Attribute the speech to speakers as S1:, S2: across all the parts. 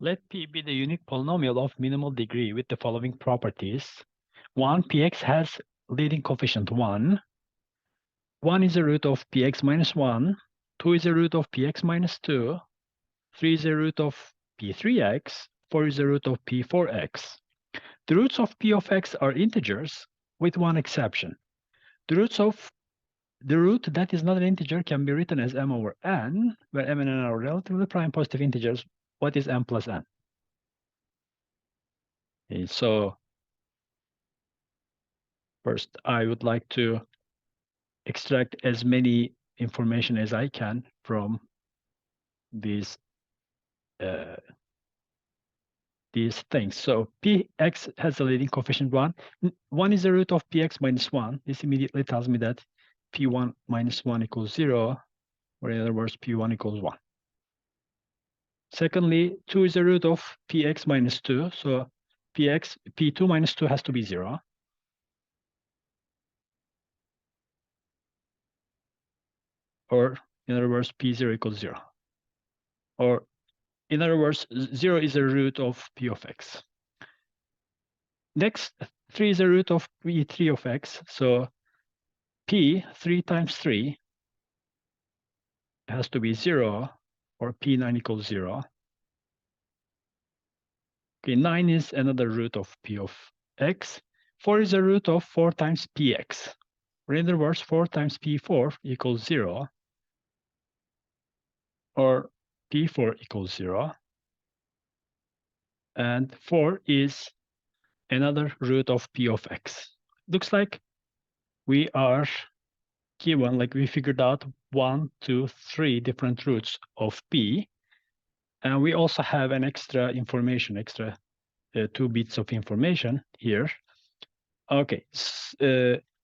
S1: Let P be the unique polynomial of minimal degree with the following properties. 1, Px has leading coefficient 1. 1 is the root of Px minus 1. 2 is the root of Px minus 2. 3 is the root of P3x. 4 is the root of P4x. The roots of P of x are integers with one exception. The root that is not an integer can be written as m over n, where m and n are relatively prime positive integers. What is m plus n? Okay, so first, I would like to extract as many information as I can from these things. So Px has a leading coefficient 1. 1 is the root of Px minus 1. This immediately tells me that P1 minus 1 equals 0, or in other words, P1 equals 1. Secondly, 2 is the root of Px minus 2. So P2 minus 2 has to be 0. Or in other words, P0 equals 0. Or in other words, 0 is the root of P of x. Next, 3 is the root of P3 of x. So P, 3 times 3 has to be 0, or P9 equals 0. Okay, 9 is another root of P of x. 4 is the root of 4 times Px. Or in other words, 4 times P4 equals 0, or P4 equals 0. And 4 is another root of P of x. Looks like we are given, like we figured out 1, 2, 3 different roots of P. And we also have an extra 2 bits of information here. Okay,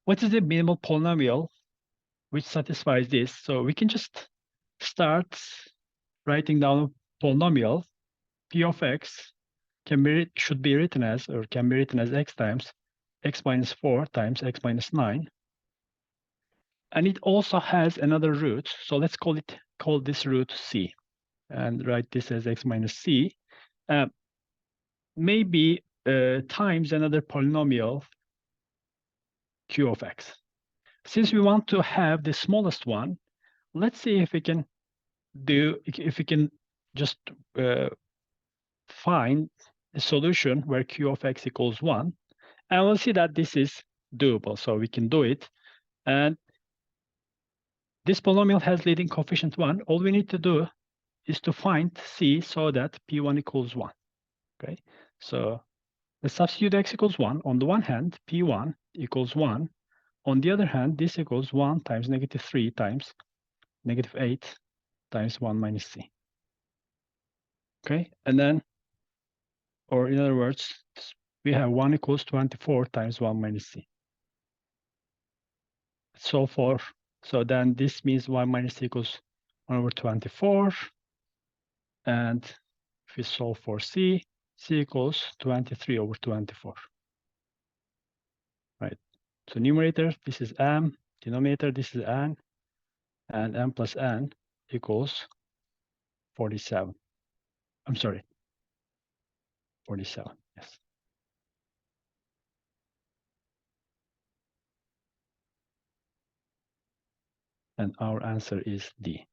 S1: what is the minimal polynomial which satisfies this? So we can just start writing down a polynomial. P of x should be written as, or can be written as x times x minus 4 times x minus 9. And it also has another root. So let's call this root c, and write this as x minus c. Maybe times another polynomial q of x. Since we want to have the smallest one, let's see if we can just find a solution where q of x equals 1. And we'll see that this is doable, so we can do it. And this polynomial has leading coefficient 1. All we need to do is to find c so that p1 equals 1. Okay, so let's substitute x equals 1. On the one hand, p1 equals 1. On the other hand, this equals 1 times negative 3 times negative 8 times 1 minus c. Okay, and then, or in other words, we have 1 equals 24 times 1 minus c. So forth. So then this means 1 minus c equals 1 over 24. And if we solve for c equals 23 over 24. Right. So numerator, this is m. Denominator, this is n. And m plus n equals 47. I'm sorry, 47, yes. And our answer is D.